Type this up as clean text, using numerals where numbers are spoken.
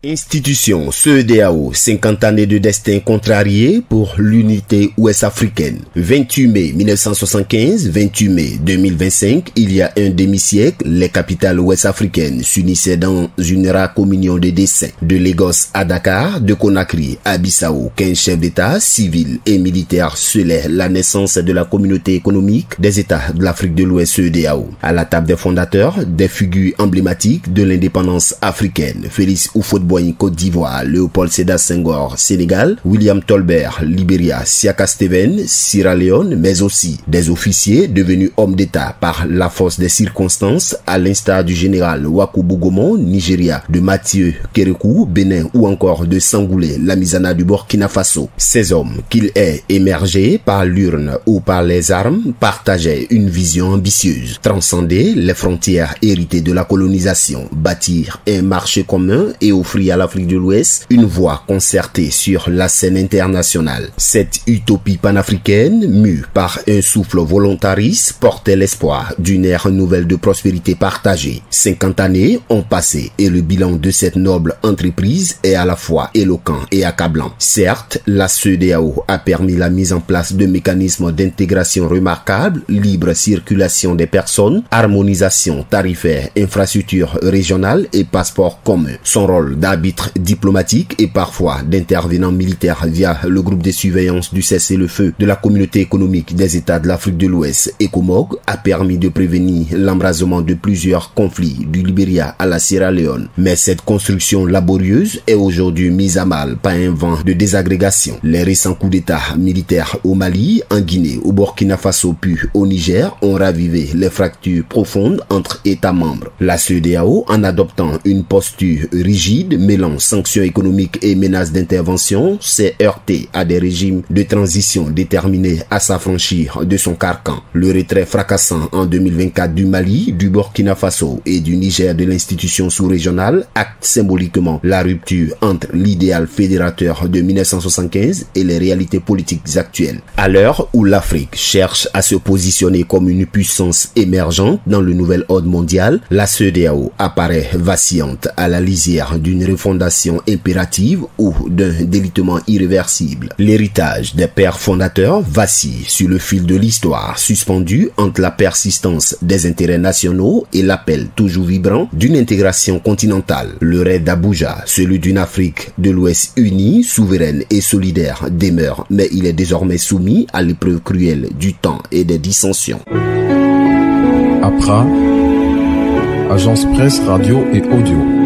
Institution CEDEAO, 50 années de destin contrarié pour l'unité ouest-africaine. 28 mai 1975, 28 mai 2025, il y a un demi-siècle, les capitales ouest-africaines s'unissaient dans une rare communion de desseins. De Lagos à Dakar, de Conakry à Bissau, 15 chefs d'État, civils et militaires scelaient la naissance de la communauté économique des États de l'Afrique de l'Ouest CEDEAO. À la table des fondateurs, des figures emblématiques de l'indépendance africaine. Félix Houphouët-Boigny, Côte d'Ivoire, Léopold Sédar Senghor, Sénégal, William Tolbert, Libéria, Siaka Steven, Sierra Leone, mais aussi des officiers devenus hommes d'État par la force des circonstances, à l'instar du général Yakubu Gowon, Nigeria, de Mathieu Kérékou, Bénin, ou encore de Sangoulé Lamizana du Burkina Faso. Ces hommes, qu'ils aient émergés par l'urne ou par les armes, partageaient une vision ambitieuse, transcender les frontières héritées de la colonisation, bâtir un marché commun et offrir à l'Afrique de l'Ouest une voie concertée sur la scène internationale. Cette utopie panafricaine, mue par un souffle volontariste, portait l'espoir d'une ère nouvelle de prospérité partagée. 50 années ont passé et le bilan de cette noble entreprise est à la fois éloquent et accablant. Certes, la CEDEAO a permis la mise en place de mécanismes d'intégration remarquables, libre circulation des personnes, harmonisation tarifaire, infrastructures régionales et passeports communs. Son rôle d'arbitre diplomatique et parfois d'intervenant militaire via le groupe de surveillance du cessez-le-feu de la communauté économique des États de l'Afrique de l'Ouest, ECOMOG, a permis de prévenir l'embrasement de plusieurs conflits du Libéria à la Sierra Leone. Mais cette construction laborieuse est aujourd'hui mise à mal par un vent de désagrégation. Les récents coups d'État militaires au Mali, en Guinée, au Burkina Faso puis au Niger ont ravivé les fractures profondes entre États membres. La CEDEAO, en adoptant une posture rigide, mêlant sanctions économiques et menaces d'intervention, s'est heurté à des régimes de transition déterminés à s'affranchir de son carcan. Le retrait fracassant en 2024 du Mali, du Burkina Faso et du Niger de l'institution sous-régionale acte symboliquement la rupture entre l'idéal fédérateur de 1975 et les réalités politiques actuelles. À l'heure où l'Afrique cherche à se positionner comme une puissance émergente dans le nouvel ordre mondial, la CEDEAO apparaît vacillante à la lisière d'une refondation impérative ou d'un délitement irréversible. L'héritage des pères fondateurs vacille sur le fil de l'histoire, suspendu entre la persistance des intérêts nationaux et l'appel toujours vibrant d'une intégration continentale. Le rêve d'Abuja, celui d'une Afrique de l'Ouest unie, souveraine et solidaire, demeure, mais il est désormais soumis à l'épreuve cruelle du temps et des dissensions. APRA, Agence Presse Radio et Audio.